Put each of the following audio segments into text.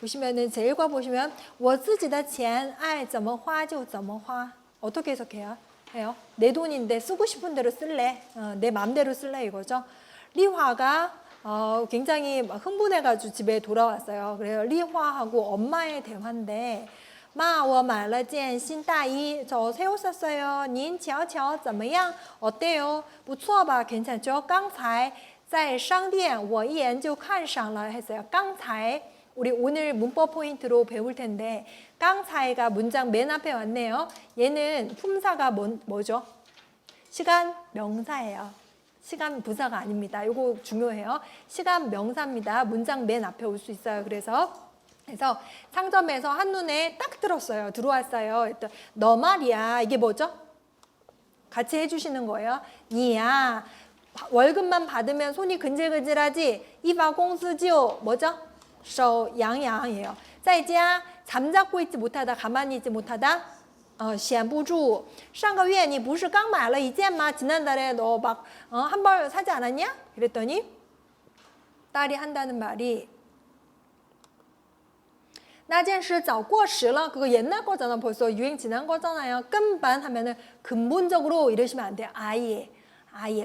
보시면은 제1과 보시면 我自己的钱爱怎么花就怎么花 어떻게 해석해요? 해요? 내 돈인데 쓰고 싶은 대로 쓸래. 내 맘대로 쓸래 이거죠. 리화가 굉장히 막 흥분해가지고 집에 돌아왔어요. 그래서 리화하고 엄마의 대화인데 妈我买了件新大衣 저 새 옷 샀어요. 您瞧瞧怎么样? 어때요? 不错吧? 괜찮죠? 刚才在商店我一眼就看上了 했어요. 刚才우리 오늘 문법 포인트로 배울 텐데 깡차이가 문장 맨 앞에 왔네요. 얘는 품사가 뭐죠? 시간 명사예요. 시간 부사가 아닙니다. 이거 중요해요. 시간 명사입니다. 문장 맨 앞에 올 수 있어요. 그래서 상점에서 한눈에 딱 들었어요. 들어왔어요. 너 말이야. 이게 뭐죠? 같이 해주시는 거예요. 니야. 월급만 받으면 손이 근질근질하지. 이바 공司就 뭐죠? 手痒痒예요. 在家 잠자고 있지 못하다, 가만히 있지 못하다, 闲不住. 上个月你不是刚买了一件吗? 지난달에 너 막 한 벌 사지 않았냐? 그랬더니 딸이 한다는 말이 那件事早过时了. 그거 옛날 거잖아. 벌써 유행 지난 거잖아요. 끈반 하면은 근본적으로 이러시면 안 돼요. 아예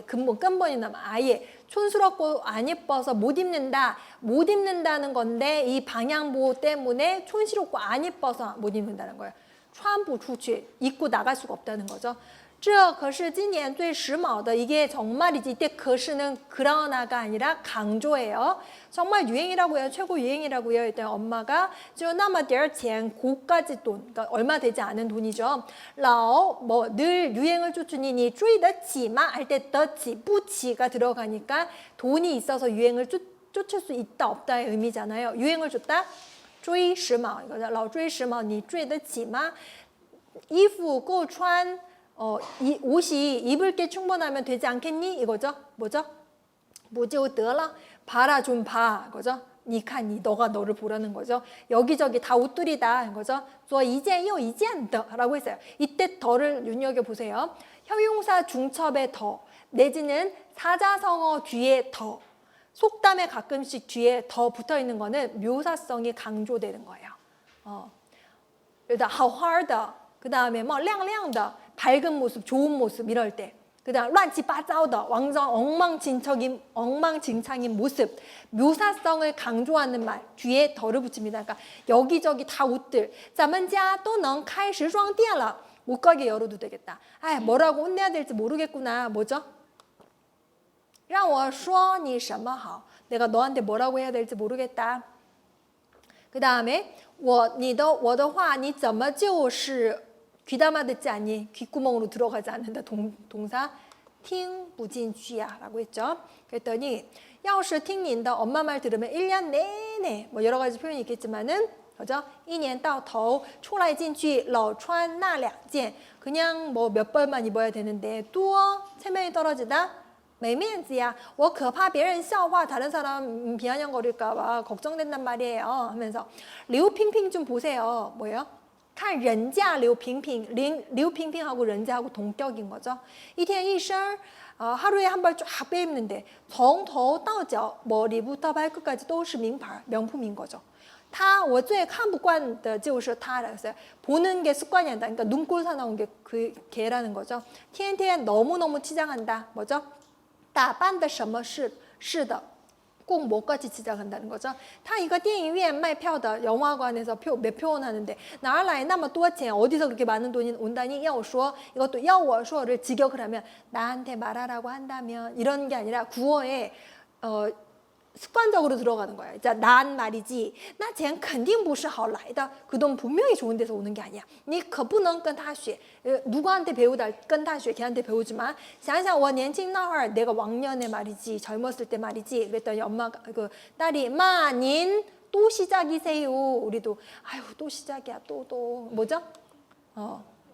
근본이나면 아예 촌스럽고 안 예뻐서 못 입는다. 못 입는다는 건데 이 방향보 때문에 촌스럽고 안 예뻐서 못 입는다는 거예요. 穿不出去 입고 나갈 수가 없다는 거죠. 这可是今年最时髦的 이게 정말이지. 이때 可是는 그러나가 아니라 강조예요. 정말 유행이라고 해요. 최고 유행이라고요. 일단 엄마가 就那么点儿钱 고까지 돈, 그러니까 얼마 되지 않은 돈이죠. 老 뭐 늘 유행을 쫓으니 你追得起吗 할 때 得起, 不起가 들어가니까 돈이 있어서 유행을 쫓을 수 있다 없다의 의미잖아요. 유행을 쫓다 追时髦 이거죠. 老追时髦你追得起吗衣服够穿 이 옷이 입을 게 충분하면 되지 않겠니? 이거죠. 뭐죠? 뭐죠? 得了 봐라 좀 봐. 이거죠. 你看你 너가 너를 보라는 거죠. 여기저기 다 옷들이다. 이거죠. 做一件又一件的 라고 했어요. 이때 더를 눈여겨보세요. 형용사 중첩의 더 내지는 사자성어 뒤에 더 속담에 가끔씩 뒤에 더 붙어있는 거는 묘사성이 강조되는 거예요. 일단 好好的 그 다음에 뭐 亮亮的 밝은 모습, 좋은 모습 이럴 때. 그 다음 乱七八糟的 완전 엉망진창인 모습. 묘사성을 강조하는 말 뒤에 덜을 붙입니다. 그러니까 여기저기 다 옷들. 咱们家都能开时装店了. 옷가게 열어도 되겠다. 아, 뭐라고 혼내야 될지 모르겠구나. 뭐죠? 让我说你什么好. 내가 너한테 뭐라고 해야 될지 모르겠다. 그 다음에 我的话你怎么就是귀담아 듣지 않니? 귓구멍으로 들어가지 않는다. 동사 听不进去야 라고 했죠. 그랬더니 要是听您的 엄마 말 들으면 1년 내내 뭐 여러 가지 표현이 있겠지만은 그죠? 一年到头出来进去老穿那两件 그냥 뭐 몇 벌만 입어야 되는데 또 체면이 떨어지다 没面子呀. 我可怕别人笑话 다른 사람 비아냥거릴까 봐 걱정된단 말이에요. 하면서 刘萍萍 좀 보세요. 뭐예요? 看人家刘萍萍 刘萍萍하고 人家하고 동격인 거죠. 一天一身 하루에 한 벌 쫙 빼입는데 从头到脚 머리부터 발끝까지 都是名牌 명품인 거죠. 他我最看不惯的就是他라고 했어요. 보는 게 습관이 아니다. 그러니까 눈꼴 사나운 게 그 걔라는 거죠. 天天 너무너무 치장한다. 뭐죠? 打扮的什么是的 꼭 뭐까지 치장한다는 거죠. 他一个电影院卖票的 영화관에서 몇 표 원 하는데 哪来那么多钱 어디서 그렇게 많은 돈이 온다니 要我说 이것도 要我说를 직역을 하면 나한테 말하라고 한다면 이런 게 아니라 구어에 습관적으로 들어가는 거예요. 자, 난 말이지. 那钱肯定不是好来的. 그 돈 분명히 좋은 데서 오는 게 아니야. 你可不能跟他学. 누구한테 배우다 跟他学 걔한테 배우지 마. 想想我年轻那会儿 내가 왕년에 말이지. 젊었을 때 말이지. 그랬더니 엄마가 그 딸이 마, 닌 또 시작이세요. 우리도 아유, 또 시작이야. 또 뭐죠?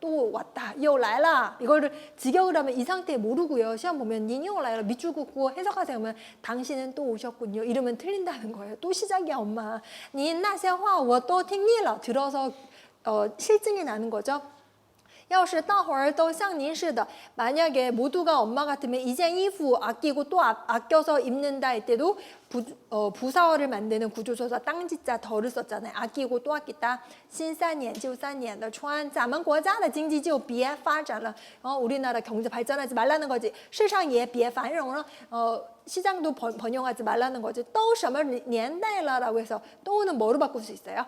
또 왔다. 又来了. 이거를 직역을 하면 이 상태 모르고요. 시험 보면 您又来了. 밑줄 긋고 해석하세요. 그러면 당신은 또 오셨군요. 이러면 틀린다는 거예요. 또 시작이야, 엄마. 您那些话我都听腻了. 들어서 실증이 나는 거죠. 要是大伙儿都像您似的 만약에 모두가 엄마 같으면 이젠 이후 아끼고 또 아껴서 입는다 할 때도 부사어를 만드는 구조조사 땅지자 덜을 썼잖아요. 아끼고 또 아끼다. 新3年就3年的穿咱们国家的经济就别发展了. 우리나라 경제 발전하지 말라는 거지. 市场也别繁荣了. 시장도 번영하지 말라는 거지. 또 什么年代了 라고 해서 또는 뭐로 바꿀 수 있어요?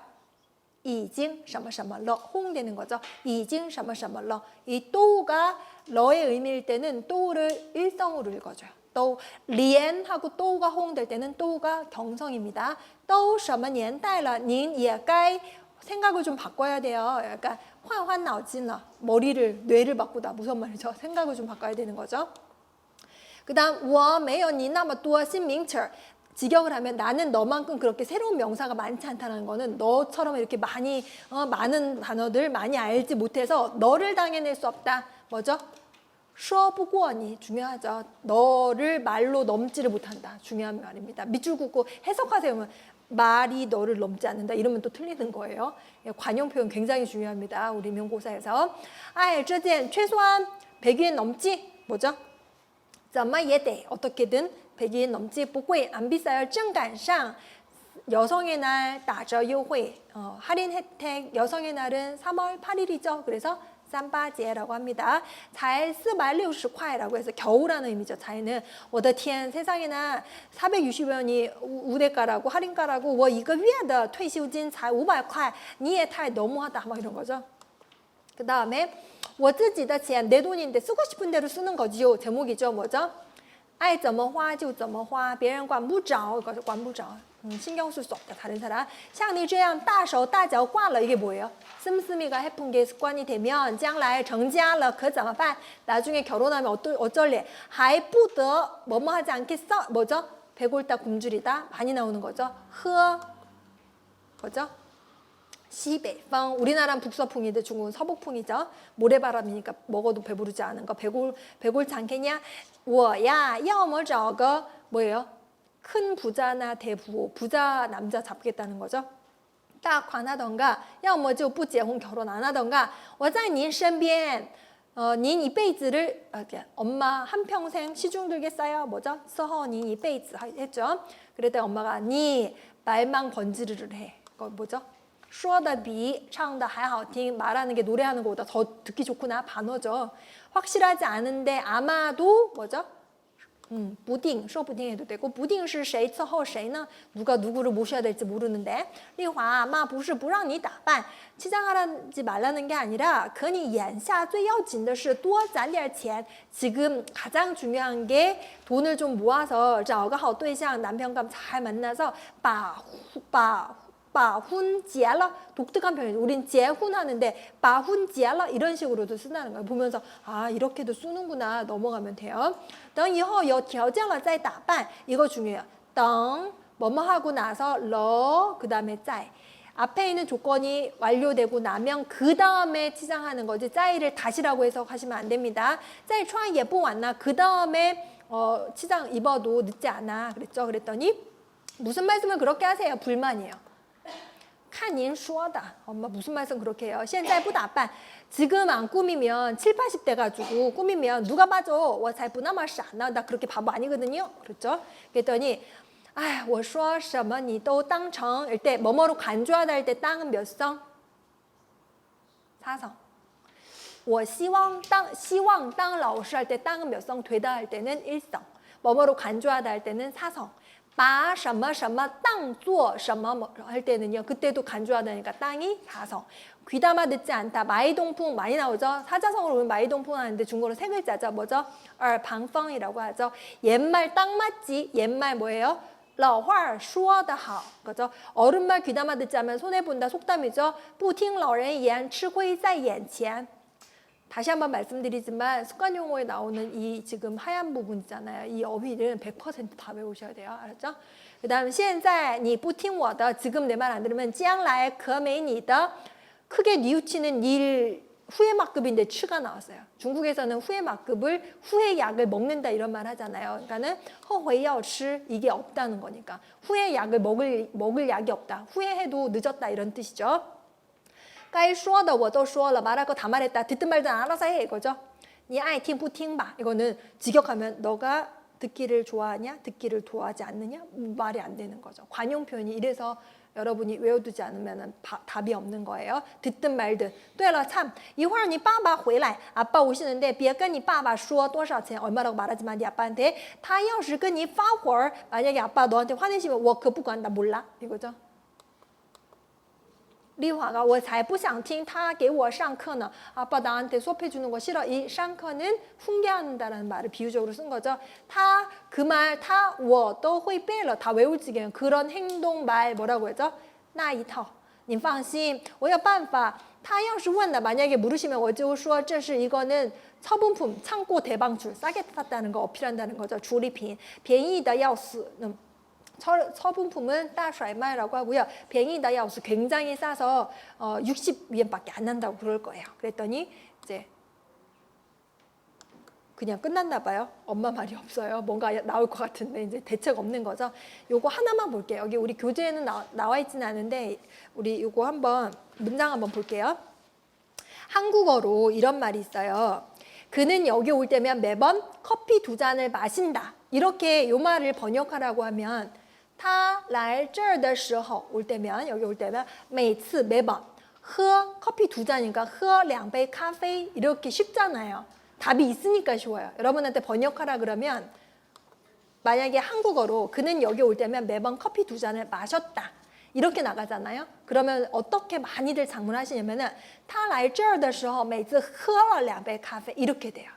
已经什么什么了 호응되는 거죠. 已经什么什么了. 이 또가 러의 의미일 때는 또를 일성으로 읽어줘요. 또 리엔하고 또가 호응될 때는 또가 경성입니다. 또 什么年代了您也该 생각을 좀 바꿔야 돼요. 약간 환환脑筋了. 머리를 뇌를 바꾸다. 무슨 말이죠? 생각을 좀 바꿔야 되는 거죠. 그다음 我没有你那么多新名词 직역을 하면 나는 너만큼 그렇게 새로운 명사가 많지 않다는 거는 너처럼 이렇게 많은 단어들 많이 알지 못해서 너를 당해낼 수 없다. 뭐죠? 说不过你 중요하죠. 너를 말로 넘지를 못한다. 중요한 말입니다. 밑줄 긋고 해석하세요. 말이 너를 넘지 않는다. 이러면 또 틀리는 거예요. 관용 표현 굉장히 중요합니다. 우리 명고사에서. 这件 최소한 100일 넘지? 뭐죠? 怎么也得 어떻게든 100일 넘지 不贵 안 비싸요. 正赶上 여성의 날 打折优惠 할인 혜택 여성의 날은 3월 8일이죠. 그래서 三八节라고 합니다. 才460块라고 해서 겨우라는 의미죠. 才는 我的天 세상에나 460원이 우대가라고 할인가라고 我一个月的退休金才500块你也太 너무하다 막 이런 거죠. 그 다음에 我自己的钱 내 돈인데 쓰고 싶은 대로 쓰는 거지요. 제목이죠. 뭐죠? 爱怎么花就怎么花别人管不着 管不着 신경 쓸 수 없다. 다른 사람. 像你这样大手大脚惯了 이게 뭐예요? 씀씀이가 해픈 게 습관이 되면 将来成家了可怎么办? 나중에 결혼하면 어쩔래? 还不得 뭐뭐 하지 않겠어? 뭐죠? 배골다 굶주리다 많이 나오는 거죠. 喝 뭐죠? 시北风 우리나라는 북서풍인데 중국은 서북풍이죠. 모래바람이니까 먹어도 배부르지 않은 거 배골지 않겠냐? 我呀要么找个 뭐예요? 큰 부자나 대부호 부자 남자 잡겠다는 거죠. 딱 관하던가 要么就不结婚 결혼 안 하던가 我在您身边 닌 이辈子를 엄마 한평생 시중 들겠어요. 뭐죠? 서허 닌 이辈子 했죠. 그랬더니 엄마가 니 말만 번지르르 해. 그거 뭐죠? 说的比唱的还好听 말하는 게 노래하는 것보다 더 듣기 좋구나. 반어죠. 확실하지 않은데 아마도 뭐죠? 不定, 说不定 해도 되고 不定是谁伺候谁呢? 누가 누구를 모셔야 될지 모르는데 丽华妈不是不让你打扮 치장하지 말라는 게 아니라 可你眼下最要紧的是多攒点钱 지금 가장 중요한 게 돈을 좀 모아서 找个好对象 남편과 잘 만나서 把婚结了 독특한 표현이죠. 우린 재혼하는데 把婚结了 이런 식으로도 쓴다는 거예요. 보면서 아 이렇게도 쓰는구나 넘어가면 돼요. 等以后有条件了再打扮 이거 중요해요. 等 뭐뭐 하고 나서 러 그 다음에 在 앞에 있는 조건이 완료되고 나면 그 다음에 치장하는 거지 在를 다시라고 해석하시면 안 됩니다. 再穿也不晚나 그 다음에 치장 입어도 늦지 않아 그랬죠. 그랬더니 무슨 말씀을 그렇게 하세요? 불만이에요. 看您说的 엄마 무슨 말씀 그렇게 해요? 现在不打扮 지금 안 꾸미면 7, 80대 가지고 꾸미면 누가 봐줘? 我才不那么傻呢 나 그렇게 바보 아니거든요. 그렇죠? 그랬더니 我说什么你都当成 일 때 뭐뭐로 간주하다 할 때 땅은 몇 성? 4성. 我希望当老师할 때 땅은 몇 성 되다 할 때는 1성. 뭐뭐로 간주하다 할 때는 4성. 把什么什么当做什么할 때는요. 그때도 간주하다니까 땅이 4성. 귀담아 듣지 않다. 마이동풍 많이 나오죠. 사자성어로 보면 마이동풍 하는데 중국어로 세 글자죠. 뭐죠? 방펑이라고 하죠. 옛말 딱 맞지. 옛말 뭐예요? 老话说得好. 그죠? 어른말 귀담아 듣지 않으면 손해본다. 속담이죠. 不听老人言吃亏在眼前. 다시 한번 말씀드리지만 습관 용어에 나오는 이 지금 하얀 부분 있잖아요. 이 어휘는 100% 다 외우셔야 돼요. 알았죠? 그 다음 现在你不听我的 지금 내 말 안 들으면 将来可没你的 크게 뉘우치는 일 후회 막급인데 치가 나왔어요. 중국에서는 후회 막급을 후회 약을 먹는다 이런 말 하잖아요. 그러니까는 后悔药吃 이게 없다는 거니까 후회 약을 먹을 약이 없다. 후회해도 늦었다 이런 뜻이죠. 该说的我都说了 말할 거 다 말했다. 듣든 말든 알아서 해 이거죠. 你爱听不听吧. 이거는 직역하면 너가 듣기를 좋아하냐, 듣기를 좋아하지 않느냐 말이 안 되는 거죠. 관용 표현이 이래서 여러분이 외워두지 않으면 답이 없는 거예요. 듣든 말든. 对了, 참, 一会儿你爸爸回来, 아빠 오시는데 别跟你爸爸说多少钱 얼마라고 말하지 마. 네 아빠한테 他要是跟你发火, 만약에 아빠 너한테 화내시면 我可不管, 나 몰라. 이거죠. 리화가 我才不想听他给我上课呢. 아빠 나한테 수업해 주는 거 싫어. 이 上课는 훈계한다라는 말을 비유적으로 쓴 거죠. 다 그 말 다 我都会背了. 다 외울 지경. 그런 행동 말 뭐라고 했죠? 那一套. 你放心,我有办法. 他要是问了, 만약에 물으시면 我就说这是 이거는 처분품, 창고 대방출, 싸게 샀다는 거 어필한다는 거죠. 주리品, 便宜的要死. 처분품은 따甩卖라고 하고요. 便宜的要死 굉장히 싸서 60위엔밖에 안 난다고 그럴 거예요. 그랬더니 이제 그냥 끝났나 봐요. 엄마 말이 없어요. 뭔가 나올 것 같은데 이제 대책 없는 거죠. 요거 하나만 볼게요. 여기 우리 교재에는 나와 있지는 않은데 우리 요거 한번 문장 한번 볼게요. 한국어로 이런 말이 있어요. 그는 여기 올 때면 매번 커피 2잔을 마신다. 이렇게 요 말을 번역하라고 하면 他来这儿的时候 올 때면 여기 올 때면 每次 매번 喝 커피 2잔이니까 喝 2杯 咖啡 이렇게 쉽잖아요. 답이 있으니까 쉬워요. 여러분한테 번역하라 그러면 만약에 한국어로 그는 여기 올 때면 매번 커피 2잔을 마셨다. 이렇게 나가잖아요. 그러면 어떻게 많이들 장문하시냐면은 他来这儿的时候每次喝了2杯 咖啡 이렇게 돼요.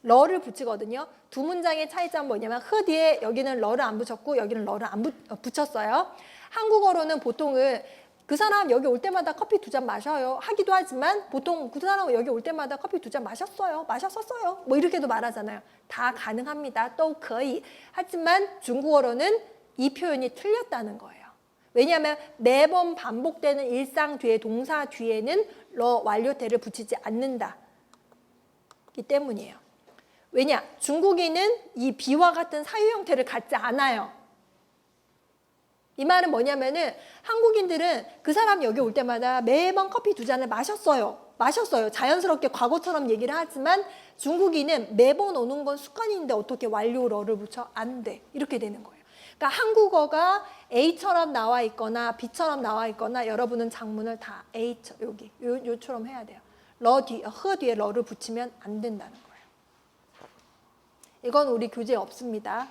러를 붙이거든요. 두 문장의 차이점은 뭐냐면 흐 뒤에 여기는 러를 안 붙였고 여기는 러를 안 붙였어요. 한국어로는 보통은 그 사람 여기 올 때마다 커피 2잔 마셔요 하기도 하지만 보통 그 사람은 여기 올 때마다 커피 2잔 마셨었어요. 뭐 이렇게도 말하잖아요. 다 가능합니다. 또 거의. 하지만 중국어로는 이 표현이 틀렸다는 거예요. 왜냐하면 매번 반복되는 일상 뒤에 동사 뒤에는 러 완료태를 붙이지 않는다. 이 때문이에요. 왜냐? 중국인은 이 비와 같은 사유 형태를 갖지 않아요. 이 말은 뭐냐면은 한국인들은 그 사람 여기 올 때마다 매번 커피 2잔을 마셨어요. 자연스럽게 과거처럼 얘기를 하지만 중국인은 매번 오는 건 습관인데 어떻게 완료러를 붙여? 안 돼. 이렇게 되는 거예요. 그러니까 한국어가 A처럼 나와 있거나 B처럼 나와 있거나 여러분은 장문을 다 A 여기 요처럼 해야 돼요. 허 뒤에 러를 붙이면 안 된다는 거예요. 이건 우리 교재에 없습니다.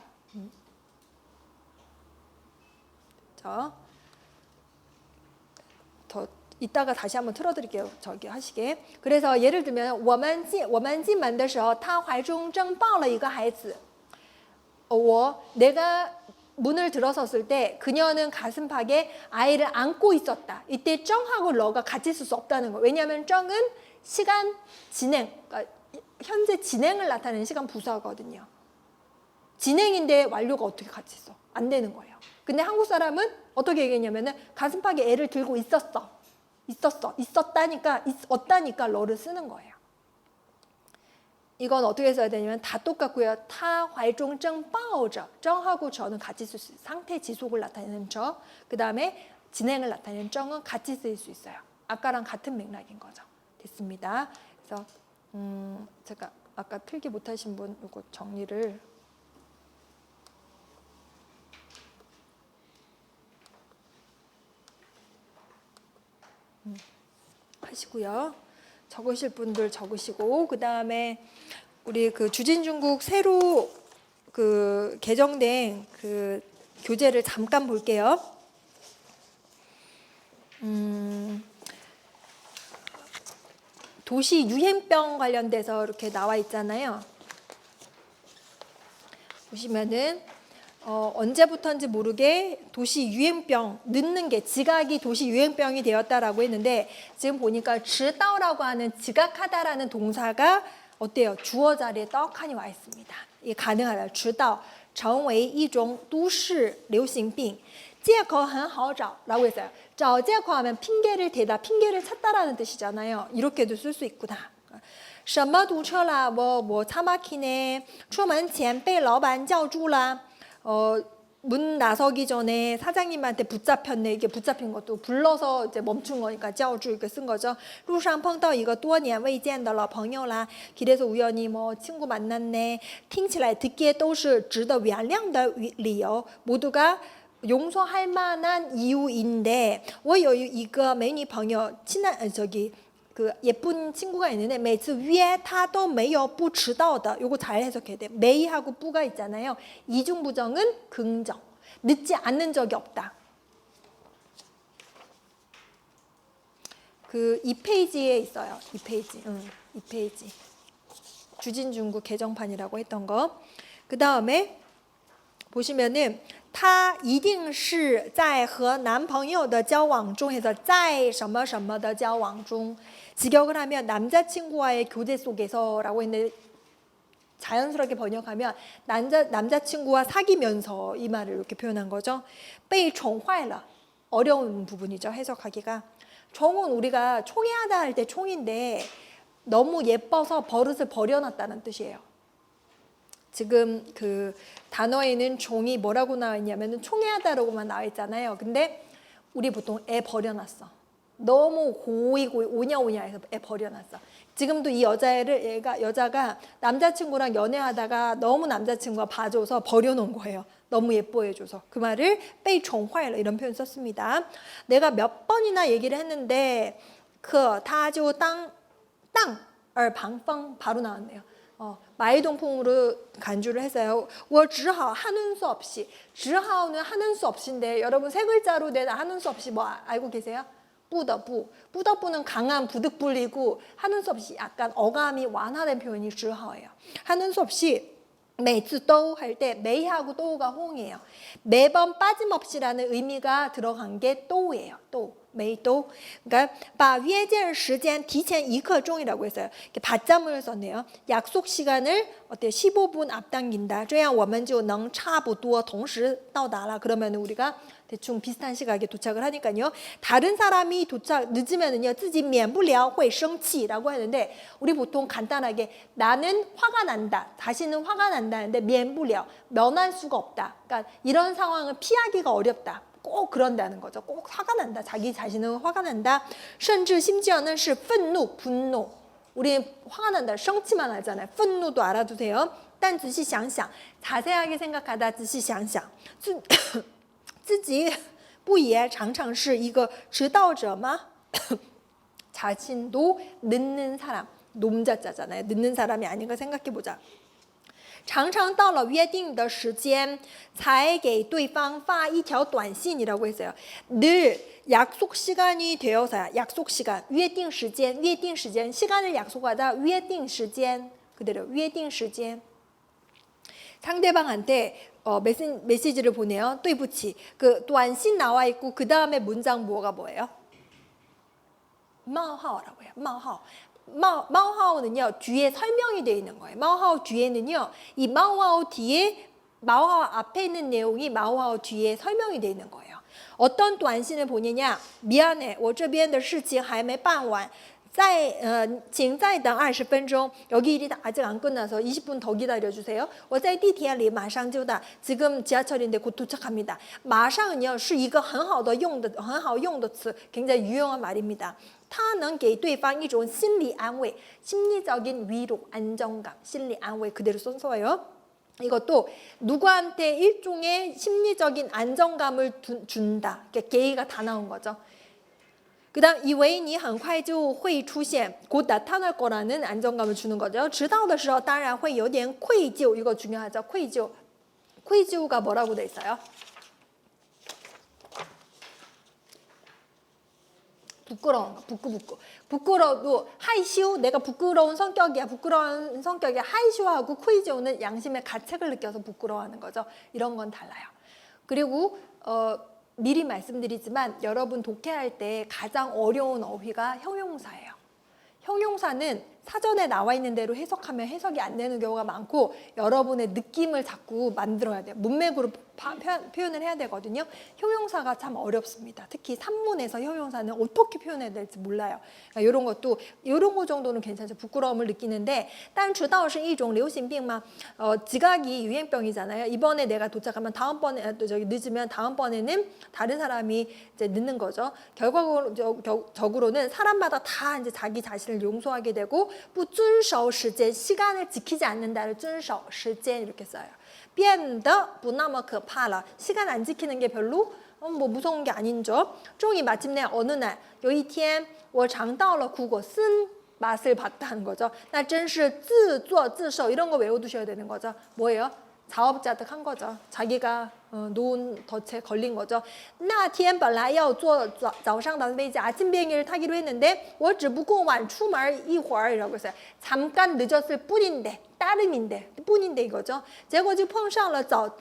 더 이따가 다시 한번 틀어드릴게요. 저기 하시게. 그래서 예를 들면 我们进门的时候他怀中正抱了一个孩子. 내가 문을 들어섰을 때 그녀는 가슴팍에 아이를 안고 있었다. 이때 정하고 러가 같이 쓸 수 없다는 거예요. 왜냐하면 정은 시간 진행, 그러니까 현재 진행을 나타내는 시간 부사거든요. 진행인데 완료가 어떻게 같이 써? 안 되는 거예요. 근데 한국 사람은 어떻게 얘기했냐면은 가슴팍에 애를 들고 있었다니까 러를 쓰는 거예요. 이건 어떻게 써야 되냐면 다 똑같고요. 他怀中正抱着 정하고 저는 같이 쓸 수 있어요. 상태 지속을 나타내는 저. 그 다음에 진행을 나타내는 정은 같이 쓰일 수 있어요. 아까랑 같은 맥락인 거죠. 됐습니다. 그래서 제가 아까 필기 못하신 분 이거 정리를 하시고요. 적으실 분들 적으시고 그 다음에 우리 그 주진중국 새로 그 개정된 그 교재를 잠깐 볼게요. 도시 유행병 관련돼서 이렇게 나와 있잖아요. 보시면은 언제부터인지 모르게 도시 유행병 늦는 게 지각이 도시 유행병이 되었다라고 했는데 지금 보니까 迟到라고 하는 지각하다라는 동사가 어때요? 주어 자리에 떡하니 와 있습니다. 이게 가능하다. 迟到成为一种都市流行病借口很好找라고 했어요. 找借口하면 핑계를 대다, 핑계를 찾다라는 뜻이잖아요. 이렇게도 쓸 수 있구나. 什么堵车啦？我차 막히네. 出门前被老板叫住啦。문 나서기 전에 사장님한테 붙잡혔네. 이게 붙잡힌 것도 불러서 이제 멈춘 거니까 叫住 이렇게 쓴 거죠. 路上碰到一个多年未见的老朋友啦. 길에서 우연히 뭐 친구 만났네. 听起来 듣기에 都是值得原谅的理由. 모두가 용서할 만한 이유인데 我有一个美女朋友 친한 저기 그 예쁜 친구가 있는데 每次约他都没有不迟到的. 요거 잘 해석해야 돼. 메이하고 뿌가 있잖아요. 이중부정은 긍정. 늦지 않는 적이 없다. 그 2페이지에 있어요. 2페이지. 2페이지. 주진중국 개정판이라고 했던 거. 그 다음에 보시면은 他一定是在和男朋友的交往中 해서 在什么什么的交往中 직역을 하면 남자친구와의 교제 속에서라고 했는데 자연스럽게 번역하면 남자친구와 사귀면서 이 말을 이렇게 표현한 거죠. 被宠坏了 어려운 부분이죠. 해석하기가. 총은 우리가 총애하다 할 때 총인데 너무 예뻐서 버릇을 버려놨다는 뜻이에요. 지금 그 단어에는 종이 뭐라고 나와 있냐면은 총애하다라고만 나와 있잖아요. 근데 우리 보통 애 버려놨어. 너무 고이고이 오냐오냐 해서 애 버려놨어. 지금도 이 여자가 남자친구랑 연애하다가 너무 남자친구가 봐줘서 버려놓은 거예요. 너무 예뻐해줘서. 그 말을 被宠坏了 이런 표현 썼습니다. 내가 몇 번이나 얘기를 했는데 그他就当而旁风 바로 나왔네요. 마이동풍으로 간주를 했어요. 我只好 하는 수 없이. 只好는 하는 수 없이인데 여러분 세 글자로 된 하는 수 없이 뭐 알고 계세요? 不得不. 不得不는 강한 부득불이고 하는 수 없이 약간 어감이 완화된 표현이 只好예요. 하는 수 없이 每次都 할 때 매하고 또가 호응이에요. 매번 빠짐없이라는 의미가 들어간 게 또예요. 또. 每都 그러니까 把约见时间提前1刻钟이라고 했어요. 받자물을 썼네요. 약속 시간을 어때 15분 앞당긴다. 这样我们就能差不多同时到达了. 그러면 우리가 대충 비슷한 시각에 도착을 하니까요. 다른 사람이 도착 늦으면은요, 自己免不了会生气라고 하는데 우리 보통 간단하게 나는 화가 난다. 다시는 화가 난다는데 免不了 면할 수가 없다. 그러니까 이런 상황을 피하기가 어렵다. 꼭 그런다는 거죠. 꼭 화가 난다. 자기 자신은 화가 난다. 甚至 심지어는 是愤怒, 분노. 우리 화가 난다. 생치만 하잖아요. 분노도 알아두세요. 但仔细想想, 자세하게 생각하다 仔细想想. 自己不也常常是一个迟到者吗? 자신도 늦는 사람. 놈자자잖아요. 늦는 사람이 아닌가 생각해보자. 常常到了约定的时间才给对方发一条短信이라고 했어요. 늘 약속 시간이 되어서야. 약속 시간, 约定时间, 约定时间, 시간을 약속하다, 约定时间, 그대로 约定时间. 상대방한테 메시지를 보내요. 对不起, 그 短信 나와 있고 그 다음에 문장 뭐예요? 冒号라고 해요. 冒号. 마오하오는요 뒤에 설명이 되어 있는 거예요. 마오하오 뒤에는요 이 마오하오 뒤에 마오하오 앞에 있는 내용이 마오하오 뒤에 설명이 되어 있는 거예요. 어떤短信을 보내냐? 미안해, 我这边的事情还没办完. 请再等20分钟. 여기 일이 아직 안 끝나서 20분 더 기다려주세요. 我在地铁里马上就到. 지금 지하철인데 곧 도착합니다. 马上은是一个很好用的词, 굉장히 유용한 말입니다. 它能给对方一种心理安慰, 심리적인 위로, 안정감,心理安慰 그대로 써서요. 이것도 누구한테 일종의 심리적인 안정감을 준다. 게이가 다 나온 거죠. 그 다음 以为你很快就会出现, 곧 나타날 거라는 안정감을 주는 거죠. 知道的时候当然会有点愧疚, 이거 중요하죠.愧疚가 뭐라고 돼 있어요? 부끄러운 거, 부끄러워도 하이쇼, 내가 부끄러운 성격이야. 하이쇼하고 쿠이조는 양심의 가책을 느껴서 부끄러워하는 거죠. 이런 건 달라요. 그리고 미리 말씀드리지만 여러분 독해할 때 가장 어려운 어휘가 형용사예요. 형용사는 사전에 나와 있는 대로 해석하면 해석이 안 되는 경우가 많고 여러분의 느낌을 자꾸 만들어야 돼요. 문맥으로 표현을 해야 되거든요. 형용사가 참 어렵습니다. 특히 산문에서 형용사는 어떻게 표현해야 될지 몰라요. 그러니까 이런 것도 이런 거 정도는 괜찮죠. 부끄러움을 느끼는데 但迟到是一种流行病吗? 지각이 유행병이잖아요. 이번에 내가 도착하면 다음번에 저기 늦으면 다음번에는 다른 사람이 이제 늦는 거죠. 결과적으로는 사람마다 다 이제 자기 자신을 용서하게 되고 不遵守时间 시간을 지키지 않는다를 遵守时间 이렇게 써요. 变得不那么可怕了. 시간 안 지키는 게 별로 뭐 무서운 게 아닌죠. 终于 마침내 어느 날 有一天我尝到了苦果쓴 맛을 봤다는 거죠. 那真是自作自受 이런 거 외워두셔야 되는 거죠. 뭐예요? 자업자득한 거죠. 자기가 노은 덫에 걸린 거죠. 那天本来要坐早上的飞机 아침 비행기를 타기로 했는데 我只不过晚出门一会儿 이라고 했어요. 잠깐 늦었을 뿐인데 따름인데 뿐인데 이거죠. 结果就碰上了早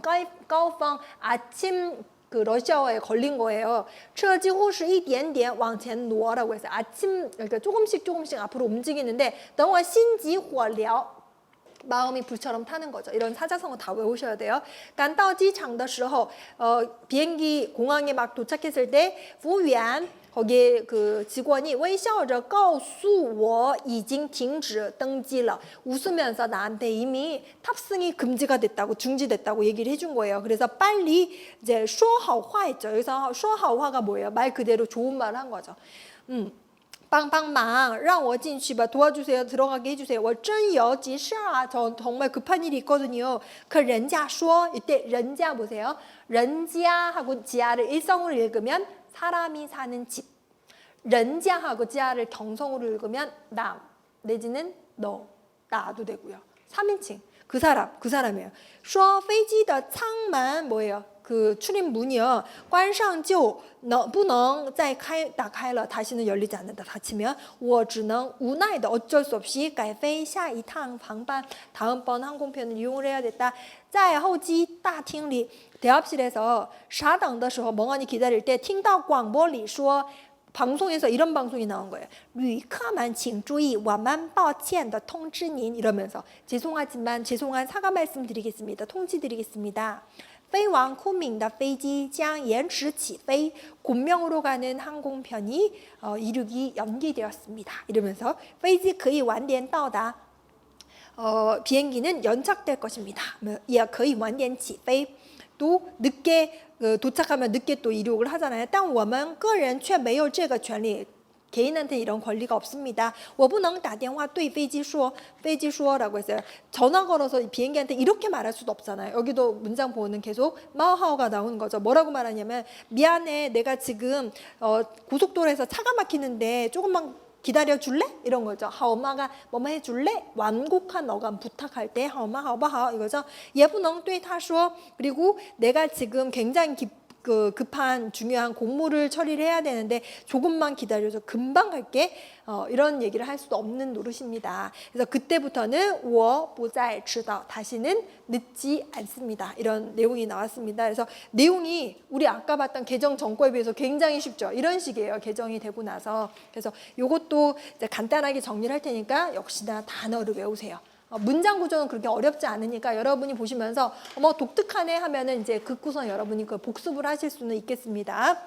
高峰 아침 그 러시아어에 걸린 거예요. 车几乎是一点点往前挪 라고 했어요. 아침 그러니까 조금씩 앞으로 움직이는데 等我心急火燎 마음이 불처럼 타는 거죠. 이런 사자성어 다 외우셔야 돼요. 赶到机场的时候 비행기 공항에 막 도착했을 때 服务员 거기에 그 직원이 微笑着告诉我已经停止登机了 웃으면서 나한테 이미 탑승이 금지가 됐다고 중지됐다고 얘기를 해준 거예요. 그래서 빨리 이제 说好话 했죠. 여기서 说好话가 뭐예요? 말 그대로 좋은 말을 한 거죠. 帮帮忙让我进去吧 도와주세요. 들어가게 해주세요. 我真有急事啊 저 정말 급한 일이 있거든요. 그 人家说 이때 人家 보세요. 人家 하고 지하를 일성으로 읽으면 사람이 사는 집. 人家 하고 지하를 경성으로 읽으면 남 내지는 너 나도 되고요. 3인칭 그 사람이에요. 说飞机的舱门 뭐예요? 그 출입문이요. 关上就不能再打开了 다시는 열리지 않는다. 닫히면 我只能无奈的 어쩔 수 없이 改飞下一趟航班 다음번 항공편을 이용을 해야 됐다. 在候机大厅里 대합실에서 傻等的时候 멍하니 기다릴 때 听到广播里说 방송에서 이런 방송이 나온 거예요. 旅客们请注意我们抱歉的通知您 이러면서 죄송하지만 죄송한 사과 말씀드리겠습니다. 통지드리겠습니다. 飞往昆明的飞机将延迟起飞. 곤명으로 가는 항공편이 이륙이 연기되었습니다. 이러면서 飞机可以晚点到达. 비행기는 연착될 것입니다. 也可以晚点起飞. 또 늦게 도착하면 늦게 또 이륙을 하잖아요. 但我们个人却没有这个权利. 개인한테 이런 권리가 없습니다. 我不能打电话对飞机说 라고 했어요. 전화 걸어서 비행기한테 이렇게 말할 수도 없잖아요. 여기도 문장 보면 계속 마오하오가 나오는 거죠. 뭐라고 말하냐면 미안해 내가 지금 고속도로에서 차가 막히는데 조금만 기다려 줄래? 이런 거죠. 하오마가 뭐뭐 해줄래? 완곡한 어감 부탁할 때 하오마 하오바하오 이거죠. 也不能对他说 그리고 내가 지금 굉장히 급한 중요한 공무를 처리를 해야 되는데 조금만 기다려줘 금방 갈게 이런 얘기를 할 수도 없는 노릇입니다. 그래서 그때부터는 我不再迟到 다시는 늦지 않습니다. 이런 내용이 나왔습니다. 그래서 내용이 우리 아까 봤던 개정 전거에 비해서 굉장히 쉽죠. 이런 식이에요. 개정이 되고 나서. 그래서 이것도 이제 간단하게 정리를 할 테니까 역시나 단어를 외우세요. 문장 구조는 그렇게 어렵지 않으니까 여러분이 보시면서 독특하네 하면은 이제 듣고서 여러분이 그 복습을 하실 수는 있겠습니다.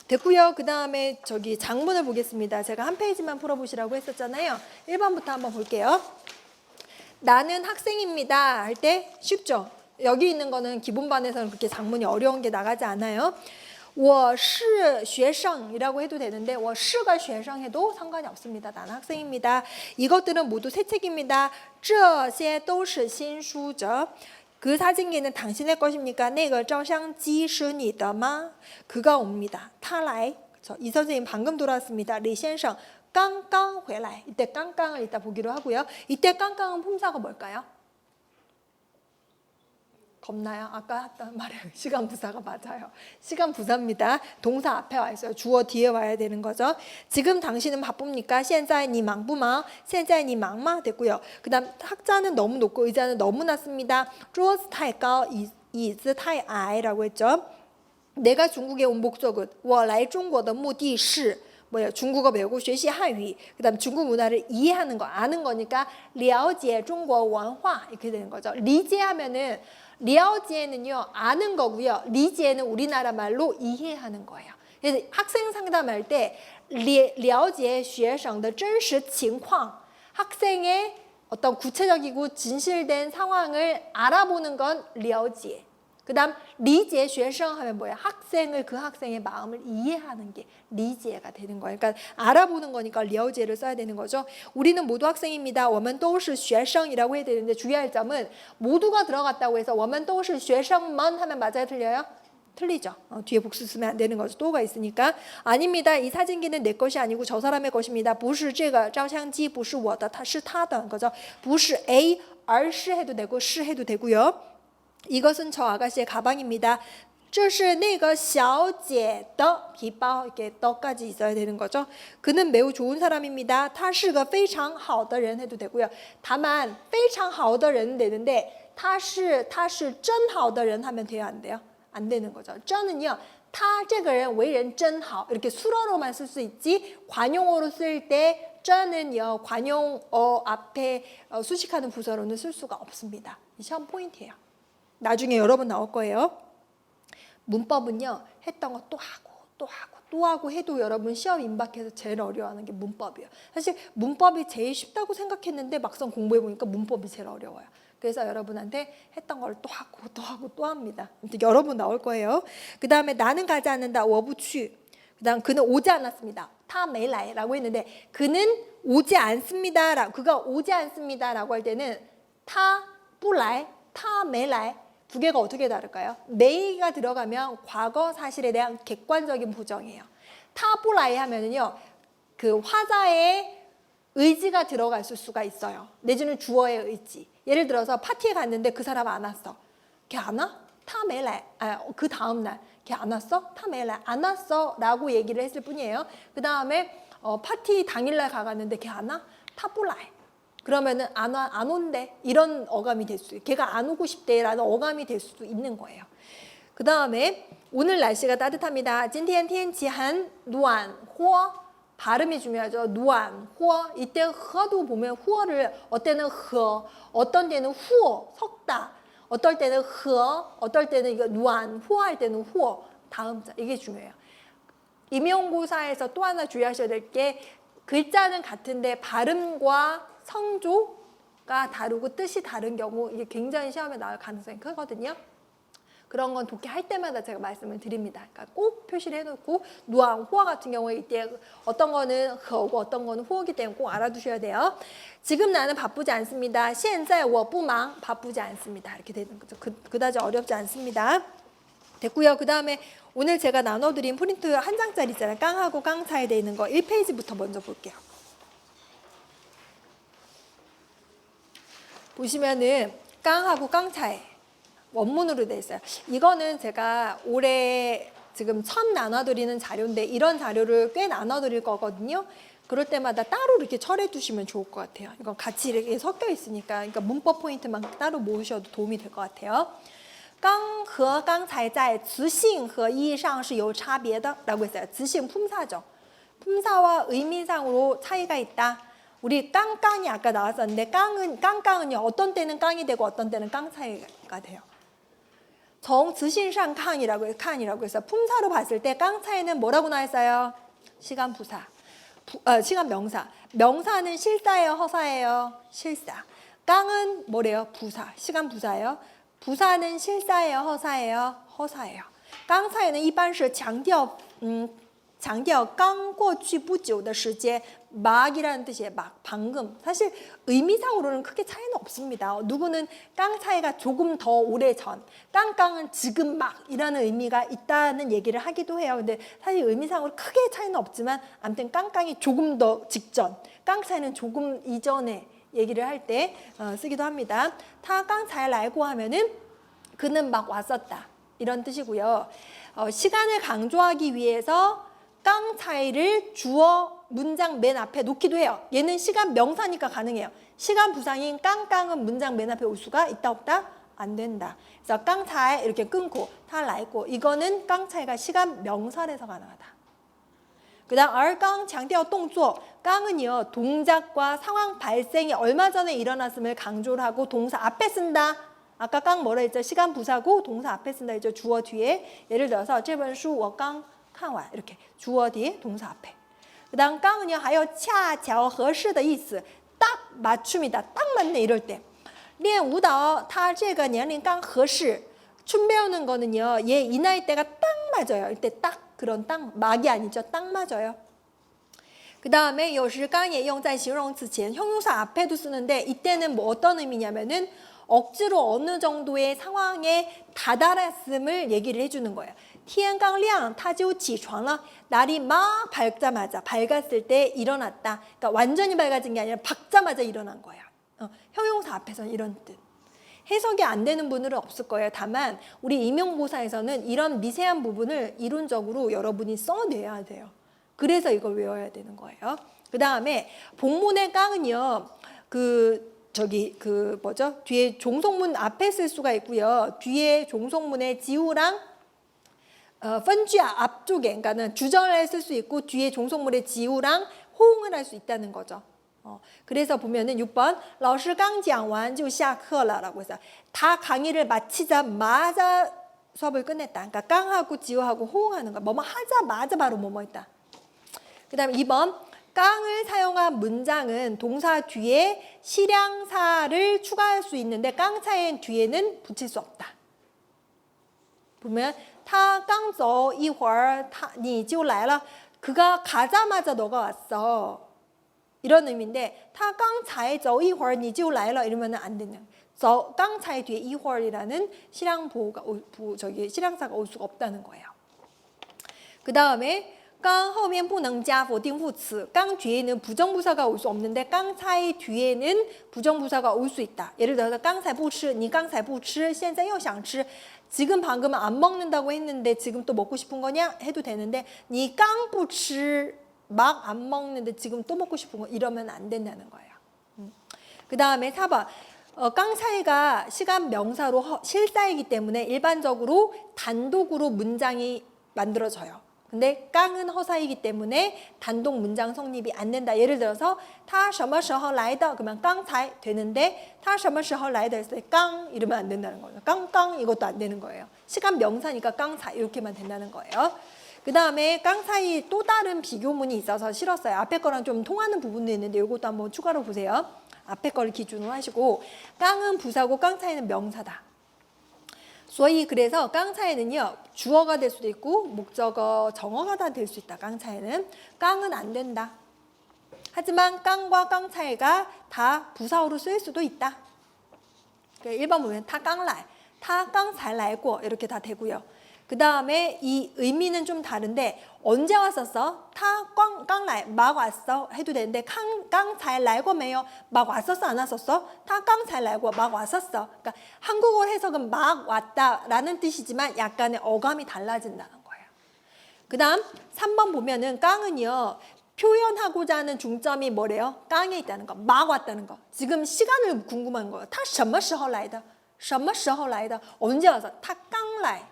됐고요. 그 다음에 저기 장문을 보겠습니다. 제가 한 페이지만 풀어보시라고 했었잖아요. 1번부터 한번 볼게요. 나는 학생입니다 할 때 쉽죠? 여기 있는 거는 기본반에서는 그렇게 장문이 어려운 게 나가지 않아요. 我是学生 이라고 해도 되는데 我是个学生 해도 상관이 없습니다. 나는 학생입니다. 이것들은 모두 새 책입니다. 这些都是新书죠. 그 사진기는 당신의 것입니까? 那个照相机是你的吗? 그가 옵니다. 他来. 이 선생님 방금 돌아왔습니다. 리先生 깡깡 回来. 이때 깡깡을 이따 보기로 하고요. 이때 깡깡은 품사가 뭘까요? 겁나요? 아까 했던 말에 시간 부사가 맞아요. 시간 부사입니다. 동사 앞에 와 있어요. 주어 뒤에 와야 되는 거죠. 지금 당신은 바쁩니까? 现在你忙不忙?现在你忙吗? 됐고요. 그 다음 학자는 너무 높고 의자는 너무 낮습니다. 桌子太高,椅子太矮 라고 했죠. 내가 중국에 온 목적은 我来中国的目的是 뭐예요? 중국어 배우고 学习汉语 그 다음 중국 문화를 이해하는 거 아는 거니까 了解中国文化 이렇게 되는 거죠. 리제하면은 了解는요 아는 거고요. 리지에는 우리나라 말로 이해하는 거예요. 그래서 학생 상담할 때 了解学生的真实情况 학생의 어떤 구체적이고 진실된 상황을 알아보는 건 了解. 그다음 理解学生 하면 뭐예요? 학생을 그 학생의 마음을 이해하는 게 理解가 되는 거예요. 그러니까 알아보는 거니까 了解를 써야 되는 거죠. 우리는 모두 학생입니다. 我们都是学生이라고 해야 되는데 주의할 점은 모두가 들어갔다고 해서 我们都是学生们 하면 맞아요, 틀려요? 틀리죠. 뒤에 복수 쓰면 안 되는 거죠. 또가 있으니까. 아닙니다. 이 사진기는 내 것이 아니고 저 사람의 것입니다. 不是这个照相机不是我的它是他的 거죠. 不是 A 而是 해도 되고 是 해도 되고요. 이것은 저 아가씨의 가방입니다. 这是那个小姐的皮包 이렇게 더까지 있어야 되는 거죠. 그는 매우 좋은 사람입니다. 他是个非常好的人 해도 되고요. 다만 非常好的人 되는데 他是真好的人 하면 돼요, 안 돼요? 안 되는 거죠. 真은요. 他这个人为人真好 이렇게 술어로만 쓸 수 있지 관용어로 쓸 때 真은요. 관용어 앞에 수식하는 부사로는 쓸 수가 없습니다. 이 시험 포인트예요. 나중에 여러 번 나올 거예요. 문법은요. 했던 거 또 하고 해도 여러분 시험 임박해서 제일 어려워하는 게 문법이에요. 사실 문법이 제일 쉽다고 생각했는데 막상 공부해 보니까 문법이 제일 어려워요. 그래서 여러분한테 했던 걸 또 하고 또 합니다. 여러 번 나올 거예요. 그 다음에 나는 가지 않는다. 我不去. 그 다음 그는 오지 않았습니다. 他没来라고 했는데 그는 오지 않습니다. 그가 오지 않습니다. 라고 할 때는 他不来,他没来. 두 개가 어떻게 다를까요? 메이가 들어가면 과거 사실에 대한 객관적인 부정이에요. 他不来 하면은요. 그 화자의 의지가 들어갈 수가 있어요. 내지는 주어의 의지. 예를 들어서 파티에 갔는데 그 사람 안 왔어. 걔 안 와? 他没来. 그 다음 날 걔 안 왔어? 他没来. 안 왔어 라고 얘기를 했을 뿐이에요. 그 다음에 파티 당일날 가갔는데 걔 안 와? 他不来. 그러면은 안 온대. 이런 어감이 될 수, 걔가 안 오고 싶대라는 어감이 될 수도 있는 거예요. 그 다음에 오늘 날씨가 따뜻합니다. 今天天气很暖和. 발음이 중요하죠. 누안, 후어. 이때 허도 보면 후어를 어때는 허, 어떤 때는 후어, 섞다. 어떨 때는 허, 어떨 때는 이거 누안, 후어 할 때는 후어. 다음자. 이게 중요해요. 임용고사에서 또 하나 주의하셔야 될 게 글자는 같은데 발음과 성조가 다르고 뜻이 다른 경우 이게 굉장히 시험에 나올 가능성이 크거든요. 그런 건 독해할 때마다 제가 말씀을 드립니다. 그러니까 꼭 표시를 해놓고 누앙, 후어 같은 경우에 이때 어떤 거는 허고 어떤 거는 후어기 때문에 꼭 알아두셔야 돼요. 지금 나는 바쁘지 않습니다. 现在我不忙 바쁘지 않습니다. 이렇게 되는 거죠. 그다지 어렵지 않습니다. 됐고요. 그 다음에 오늘 제가 나눠드린 프린트 한 장짜리 있잖아요. 깡하고 깡차에 되어 있는 거 1페이지부터 먼저 볼게요. 보시면은 깡하고 깡차에 원문으로 되어 있어요. 이거는 제가 올해 지금 처음 나눠드리는 자료인데 이런 자료를 꽤 나눠드릴 거거든요. 그럴 때마다 따로 이렇게 철해 두시면 좋을 것 같아요. 이건 같이 이렇게 섞여 있으니까 그러니까 문법 포인트만 따로 모으셔도 도움이 될 것 같아요. 刚和刚才在词性和意义上是有差别的라고 했어요. 词性 품사죠. 품사와 의미상으로 차이가 있다. 우리 깡깡이 아까 나왔었는데 깡깡은요. 어떤 때는 깡이 되고 어떤 때는 깡차이가 돼요. 정즈신상 칸이라고 해서 품사로 봤을 때 깡차이는 뭐라고 나왔어요? 시간 부사. 시간 명사. 명사는 실사예요, 허사예요? 실사. 깡은 뭐래요? 부사. 시간 부사예요. 부사는 실사예요, 허사예요? 허사예요. 깡차이는 一般是强调刚过去不久的时间 막이라는 뜻이에요. 막 방금. 사실 의미상으로는 크게 차이는 없습니다. 누구는 깡차이가 조금 더 오래전, 깡깡은 지금 막이라는 의미가 있다는 얘기를 하기도 해요. 근데 사실 의미상으로 크게 차이는 없지만 아무튼 깡깡이 조금 더 직전, 깡차이는 조금 이전에 얘기를 할 때 쓰기도 합니다. 타 깡차이 라이고 하면은 그는 막 왔었다 이런 뜻이고요. 시간을 강조하기 위해서 깡차이를 주어 문장 맨 앞에 놓기도 해요. 얘는 시간 명사니까 가능해요. 시간 부상인 깡깡은 문장 맨 앞에 올 수가 있다 없다? 안 된다. 그래서 깡차이 이렇게 끊고 타 라이고 이거는 깡차이가 시간 명사에서 가능하다. 그 다음 얼깡 장调动作 깡은요 동작과 상황 발생이 얼마 전에 일어났음을 강조를 하고 동사 앞에 쓴다. 아까 깡 뭐라 했죠? 시간 부사고 동사 앞에 쓴다 했죠? 주어 뒤에. 예를 들어서 这本书我刚看完 이렇게 주어 뒤에 동사 앞에. 그다음 깡은요. 还有恰巧合适的意思. 딱 맞춤이다. 딱 맞네 이럴 때. 练舞蹈他这个年龄刚合适. 춤 배우는 거는요. 얘 이 나이 때가 딱 맞아요. 이때 딱 그런 딱 막이 아니죠. 딱 맞아요. 그 다음에 有时깡也用在形容词前 형용사 앞에도 쓰는데 이때는 뭐 어떤 의미냐면은 억지로 어느 정도의 상황에 다다랐음을 얘기를 해주는 거예요. 天刚亮他就起床了. 날이 막 밝자마자 밝았을 때 일어났다. 그러니까 완전히 밝아진 게 아니라 밝자마자 일어난 거야. 형용사 앞에서는 이런 뜻. 해석이 안 되는 분들은 없을 거예요. 다만 우리 임용고사에서는 이런 미세한 부분을 이론적으로 여러분이 써내야 돼요. 그래서 이걸 외워야 되는 거예요. 그 다음에 본문의 깡은요. 뒤에 종속문 앞에 쓸 수가 있고요. 뒤에 종속문의 지우랑 펀쥐아 앞쪽에, 그러니까는 주절에 쓸 수 있고 뒤에 종속문의 지우랑 호응을 할 수 있다는 거죠. 그래서 보면은 6번 老师刚讲完就下课了 라고 해서 다 강의를 마치자마자 수업을 끝냈다. 그러니까 깡하고 지우하고 호응하는 거. 뭐뭐 하자마자 바로 뭐뭐 했다. 그 다음에 2번 깡을 사용한 문장은 동사 뒤에 실향사를 추가할 수 있는데 깡차의 뒤에는 붙일 수 없다. 보면 他刚走一会儿你就来了. 그가 가자마자 너가 왔어. 이런 의미인데 他刚才走一会儿你就来了 이러면 안 되는. 刚才 뒤에 一会儿이라는 실향사가 올 수가 없다는 거예요. 그 다음에 刚后面不能加否定副词. 깡 뒤에는 부정부사가 올 수 없는데 깡차의 뒤에는 부정부사가 올 수 있다. 예를 들어서 刚才不吃, 你刚才不吃, 现在又想吃. 지금 방금 안 먹는다고 했는데 지금 또 먹고 싶은 거냐? 해도 되는데 你刚不吃, 막 안 먹는데 지금 또 먹고 싶은 거 이러면 안 된다는 거예요. 그 다음에 4번. 깡차이가 시간 명사로 실사이기 때문에 일반적으로 단독으로 문장이 만들어져요. 근데 깡은 허사이기 때문에 단독 문장 성립이 안 된다. 예를 들어서 他什么时候来的 그러면 깡차이 되는데 他什么时候来的 했을 때 깡 이러면 안 된다는 거예요. 깡깡 이것도 안 되는 거예요. 시간 명사니까 깡차이 이렇게만 된다는 거예요. 그 다음에 깡차이 또 다른 비교문이 있어서 싫었어요. 앞에 거랑 좀 통하는 부분도 있는데 이것도 한번 추가로 보세요. 앞에 거를 기준으로 하시고 깡은 부사고 깡차이는 명사다. 所以 그래서 깡차이는요. 주어가 될 수도 있고 목적어, 정어가 다 될 수 있다. 깡차이는. 깡은 안 된다. 하지만 깡과 깡차이가 다 부사어로 쓰일 수도 있다. 1번 보면 他刚来, 他刚才来过 이렇게 다 되고요. 그 다음에 이 의미는 좀 다른데 언제 왔었어? 他刚来, 막 왔어 해도 되는데 刚才来过没有? 막 왔었어 안 왔었어? 他刚才来过, 막 왔었어. 그러니까 한국어 해석은 막 왔다라는 뜻이지만 약간의 어감이 달라진다는 거예요. 그 다음 3번 보면은 깡은요. 표현하고자 하는 중점이 뭐래요? 깡에 있다는 거, 막 왔다는 거. 지금 시간을 궁금한 거예요. 他什么时候来的? 什么时候来的? 언제 와서? 他刚来.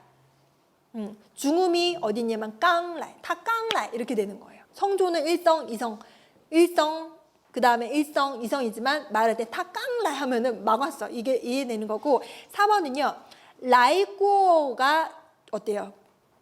중음이 어디 있냐면 깡라이, 다 깡라이 이렇게 되는 거예요. 성조는 일성, 이성, 일성 그 다음에 일성, 이성이지만 말할 때 다 깡라이 하면은 막 왔어. 이게 이해되는 거고 4번은요. 라이꼬가 어때요?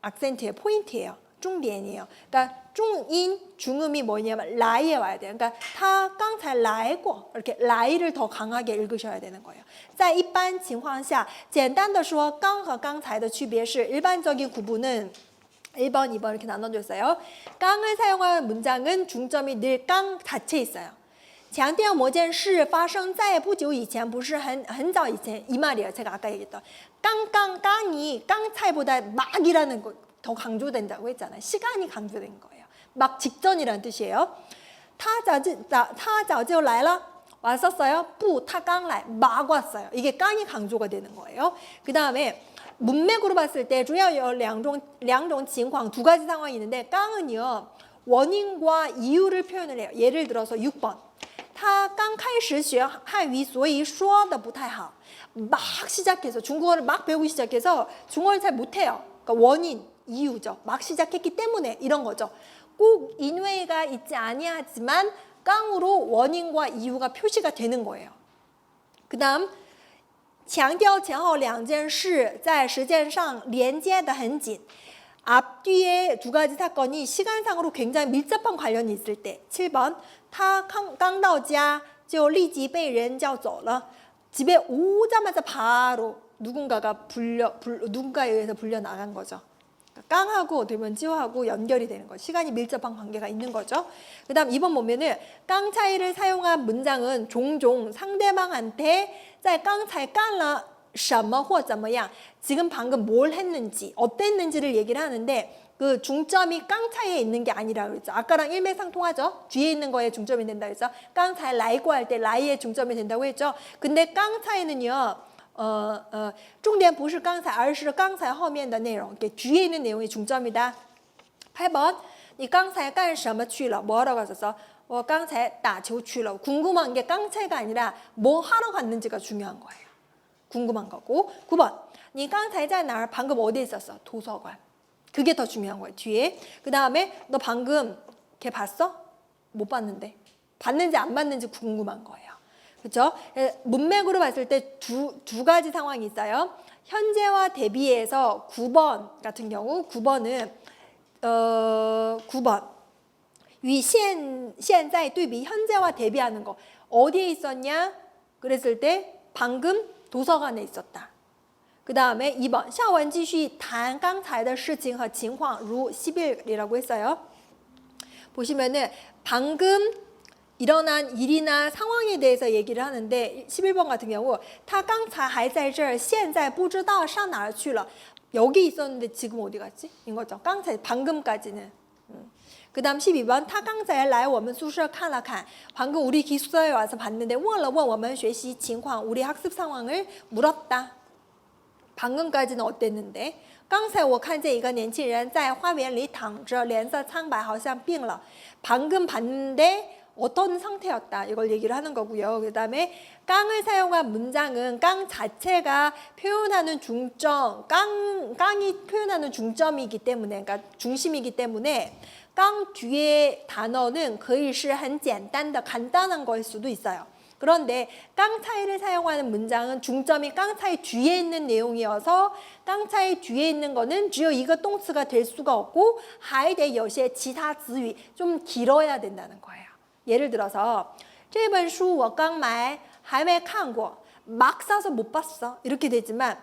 악센트예요, 포인트예요, 중디엔이에요. 그러니까 중인, 중음이 뭐냐면 라이에 와야 돼요. 그러니까 他刚才来过 이렇게 라이를 더 강하게 읽으셔야 되는 거예요. 在一般情况下简单的说刚和刚才的区别是 일반적인 구분은 1번, 2번 이렇게 나눠줬어요. 깡을 사용한 문장은 중점이 늘 깡 자체에 있어요. 强调某件事发生在不久以前不是很早以前 이 말이에요. 제가 아까 얘기했던 깡이 깡차이보다 막이라는 거 더 강조된다고 했잖아요. 시간이 강조된 거예요. 막 직전이라는 뜻이에요. 他早就来了 왔었어요? 不,他刚来 막 왔어요. 이게 깡이 강조가 되는 거예요. 그 다음에 문맥으로 봤을 때 주요 两种情况 두 가지 상황이 있는데 깡은요. 원인과 이유를 표현을 해요. 예를 들어서 6번 他刚开始学汉语所以说的不太好 막 시작해서 중국어를 막 배우기 시작해서 중국어를 잘 못해요. 그러니까 원인, 이유죠. 막 시작했기 때문에 이런 거죠. 꼭 인외가 있지 아니하지만 깡으로 원인과 이유가 표시가 되는 거예요. 그 다음 强调前后两件事在时间上连接得很紧. 앞뒤에 두 가지 사건이 시간상으로 굉장히 밀접한 관련이 있을 때. 7번. 他刚到家就立即被人叫走了. 집에 오자마자 바로 누군가에 의해서 불려 나간 거죠. 깡하고 어떻게 보면 지호하고 연결이 되는 거죠. 시간이 밀접한 관계가 있는 거죠. 그 다음 2번 보면은 깡차이를 사용한 문장은 종종 상대방한테 在刚才干了什么或怎么样 지금 방금 뭘 했는지 어땠는지를 얘기를 하는데 그 중점이 깡차이에 있는 게 아니라 그랬죠. 아까랑 일맥상통하죠. 뒤에 있는 거에 중점이 된다고 했죠. 깡차이 라이고 할 때 라이에 중점이 된다고 했죠. 근데 깡차이는요. 重点不是刚才而是刚才后面的内容 뒤에 있는 내용이 중점이다. 8번 你刚才干什么去了 뭐하러 갔었어? 我刚才打球去了. 궁금한 게 깡차이가 아니라 뭐 하러 갔는지가 중요한 거예요. 궁금한 거고. 9번 你刚才在哪儿 방금 어디에 있었어? 도서관. 그게 더 중요한 거예요. 뒤에. 그 다음에 너 방금 걔 봤어? 못 봤는데. 봤는지 안 봤는지 궁금한 거예요. 그렇죠? 문맥으로 봤을 때 두 가지 상황이 있어요. 현재와 대비해서 9번 같은 경우 9번은 9번 与现在对比 현재와 대비하는 거. 어디에 있었냐? 그랬을 때 방금 도서관에 있었다. 그 다음에 2번 下文继续谈刚才的事情和情况如 10일이라고 했어요. 보시면은 방금 일어난 일이나 상황에 대해서 얘기를 하는데 11번 같은 경우 他刚才还在这儿现在不知道上哪儿去了 여기 있었는데 지금 어디 갔지? 인 거죠. 깡차이 방금까지는. 그 다음 12번 他刚才来我们宿舍看了看 방금 우리 기숙사에 와서 봤는데 问了问我们学习情况 우리 학습 상황을 물었다. 방금까지는 어땠는데 刚才我看见一个年轻人在花园里躺着脸色苍白好像病了 방금 봤는데 어떤 상태였다. 이걸 얘기를 하는 거고요. 그 다음에 깡을 사용한 문장은 깡 자체가 표현하는 중점, 깡이 표현하는 중점이기 때문에, 그러니까 중심이기 때문에 깡 뒤에 단어는 可以是很简单的 간단한 거일 수도 있어요. 그런데 깡차이를 사용하는 문장은 중점이 깡차이 뒤에 있는 내용이어서 깡차이 뒤에 있는 거는 只有一个动词가 될 수가 없고 还得有些其他词语 좀 길어야 된다는 거예요. 예를 들어서 这本书我刚买还没看过 막 사서 못 봤어 이렇게 되지만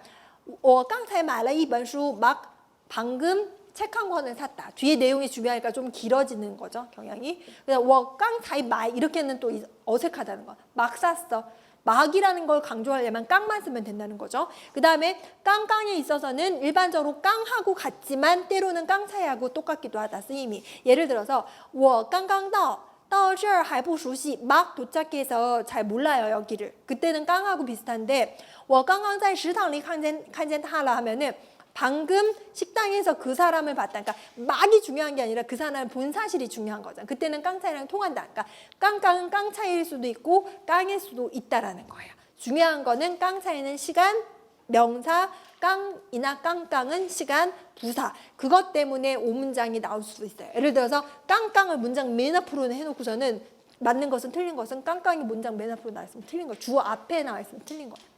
我刚才买了一本书 막 방금 책 한 권을 샀다. 뒤에 내용이 중요하니까 좀 길어지는 거죠, 경향이. 그래서 我刚才买 이렇게는 또 어색하다는 거. 막 샀어. 막이라는 걸 강조하려면 깡만 쓰면 된다는 거죠. 그 다음에 깡깡에 있어서는 일반적으로 깡하고 같지만 때로는 깡차이하고 똑같기도 하다, 쓰임이. 예를 들어서 我刚刚到这儿还不熟悉 막 도착해서 잘 몰라요 여기를. 그때는 깡하고 비슷한데 我刚刚在食堂里看见他了 하면은 방금 식당에서 그 사람을 봤다. 그러니까 막이 중요한 게 아니라 그 사람을 본 사실이 중요한 거잖아. 그때는 깡차이랑 통한다. 그러니까 깡깡은 깡차이일 수도 있고 깡일 수도 있다라는 거예요. 중요한 거는 깡차이는 시간, 명사, 깡이나 깡깡은 시간, 부사. 그것 때문에 오문장이 나올 수도 있어요. 예를 들어서 깡깡을 문장 맨 앞으로 해놓고서는 맞는 것은 틀린 것은 깡깡이 문장 맨 앞으로 나와 있으면 틀린 거예요. 주어 앞에 나와 있으면 틀린 거예요.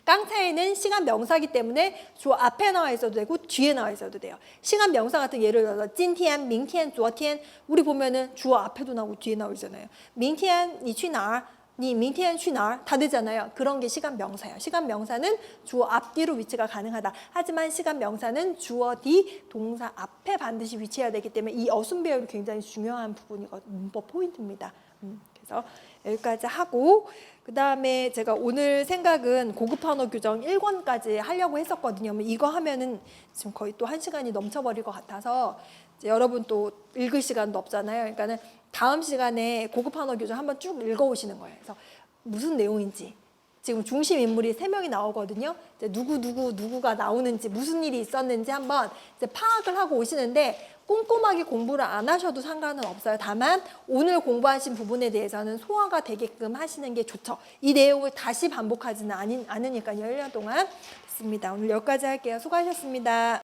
깡차이는 시간 명사기 때문에 주어 앞에 나와 있어도 되고 뒤에 나와 있어도 돼요. 시간 명사 같은 예를 들어서 今天,明天,昨天 우리 보면은 주어 앞에도 나오고 뒤에 나오잖아요. 明天你去哪儿? 你明天去哪儿? 다 되잖아요. 그런 게 시간 명사예요. 시간 명사는 주어 앞뒤로 위치가 가능하다. 하지만 시간 명사는 주어 뒤 동사 앞에 반드시 위치해야 되기 때문에 이 어순 배열이 굉장히 중요한 부분이거든요. 문법 포인트입니다. 그래서 여기까지 하고 그 다음에 제가 오늘 생각은 고급 언어 규정 1권까지 하려고 했었거든요. 이거 하면은 지금 거의 또 1시간이 넘쳐버릴 것 같아서 이제 여러분 또 읽을 시간도 없잖아요. 그러니까는 다음 시간에 고급 언어 규정 한번 쭉 읽어오시는 거예요. 그래서 무슨 내용인지 지금 중심 인물이 3명이 나오거든요. 이제 누구가 나오는지 무슨 일이 있었는지 한번 이제 파악을 하고 오시는데 꼼꼼하게 공부를 안 하셔도 상관은 없어요. 다만 오늘 공부하신 부분에 대해서는 소화가 되게끔 하시는 게 좋죠. 이 내용을 다시 반복하지는 않으니까요. 1년 동안. 됐습니다. 오늘 여기까지 할게요. 수고하셨습니다.